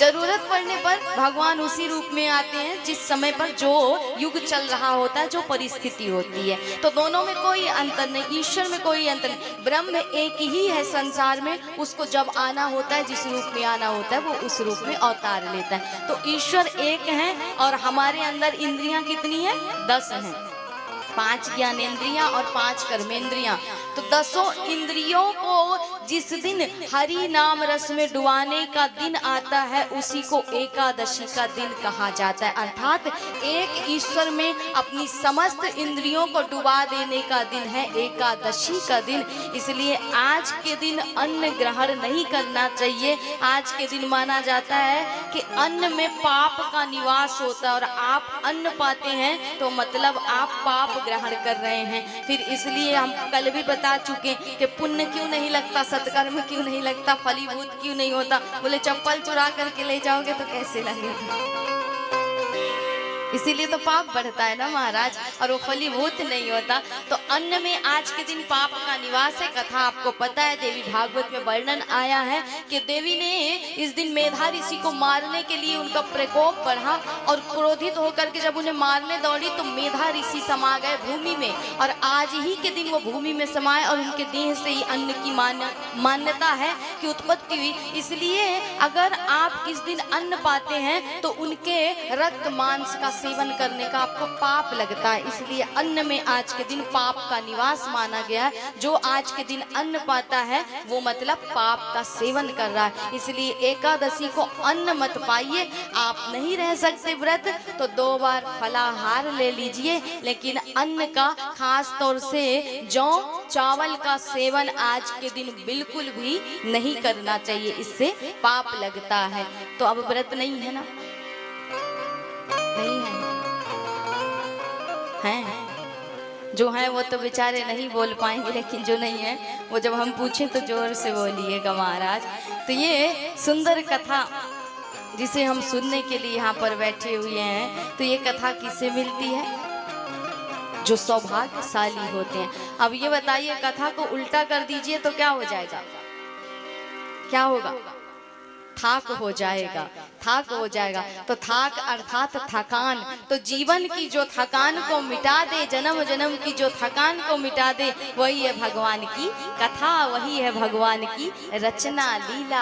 जरूरत पड़ने पर भगवान उसी रूप में आते हैं जिस समय पर जो युग चल रहा होता है, जो परिस्थिति होती है। तो दोनों में कोई अंतर नहीं, ईश्वर में कोई अंतर नहीं। ब्रह्म एक ही है संसार में, उसको जब आना होता है, जिस रूप में आना होता है, वो उस रूप में अवतार लेता है। तो ईश्वर एक है और हमारे अंदर इंद्रियां कितनी है? 10 हैं। 5 ज्ञानेंद्रियां और 5 कर्मेंद्रियां। तो 10 इंद्रियों को जिस दिन हरि नाम रस में डुबाने का दिन आता है, उसी को एकादशी का दिन कहा जाता है। अर्थात एक ईश्वर में अपनी समस्त इंद्रियों को डुबा देने का दिन है एकादशी का दिन। इसलिए आज के दिन अन्न ग्रहण नहीं करना चाहिए। आज के दिन माना जाता है कि अन्न में पाप का निवास होता है, और आप अन्न पाते हैं तो मतलब आप पाप ग्रहण कर रहे हैं। फिर इसलिए हम कल भी बता चुके कि पुण्य क्यों नहीं लगता, सत्कर्म क्यों नहीं लगता, फलीभूत क्यों नहीं होता। बोले चप्पल चुरा करके ले जाओगे तो कैसे लगेगा? इसीलिए तो पाप बढ़ता है ना महाराज, और वो फलीभूत नहीं होता। तो अन्न में आज के दिन पाप का निवास है। कथा आपको पता है, देवी भागवत में वर्णन आया है कि देवी ने इस दिन मेधा ऋषि को मारने के लिए उनका प्रकोप बढ़ा, और क्रोधित होकर के जब उन्हें मारने दौड़ी तो मेधा ऋषि समा गए भूमि में, और आज ही के दिन वो भूमि में समाये, और उनके देह से ही अन्न की मान्यता है कि उत्पत्ति हुई। इसलिए अगर आप इस दिन अन्न पाते हैं तो उनके रक्त मांस का सेवन करने का आपको पाप लगता है। इसलिए अन्न में आज के दिन पाप का निवास माना गया है। जो आज के दिन अन्न पाता है वो मतलब पाप का सेवन कर रहा है। इसलिए एकादशी को अन्न मत पाइए। आप नहीं रह सकते व्रत तो 2 बार फलाहार ले लीजिए, लेकिन अन्न का खास तौर से जौ चावल का सेवन आज के दिन बिल्कुल भी नहीं करना चाहिए, इससे पाप लगता है। तो अब व्रत नहीं है ना? नहीं है? हैं जो है वो तो बेचारे नहीं बोल पाएंगे, लेकिन जो नहीं है वो जब हम पूछें तो जोर से बोलिएगा महाराज। तो ये सुंदर कथा जिसे हम सुनने के लिए यहाँ पर बैठे हुए हैं, तो ये कथा किससे मिलती है? जो सौभाग्यशाली होते हैं। अब ये बताइए, कथा को उल्टा कर दीजिए तो क्या हो जाएगा? क्या होगा? थाक हो जाएगा, थाक हो जाएगा। तो थाक अर्थात थकान। तो जीवन की जो थकान को मिटा दे, जन्म जन्म की जो थकान को मिटा दे, वही है भगवान की कथा, वही है भगवान की रचना लीला।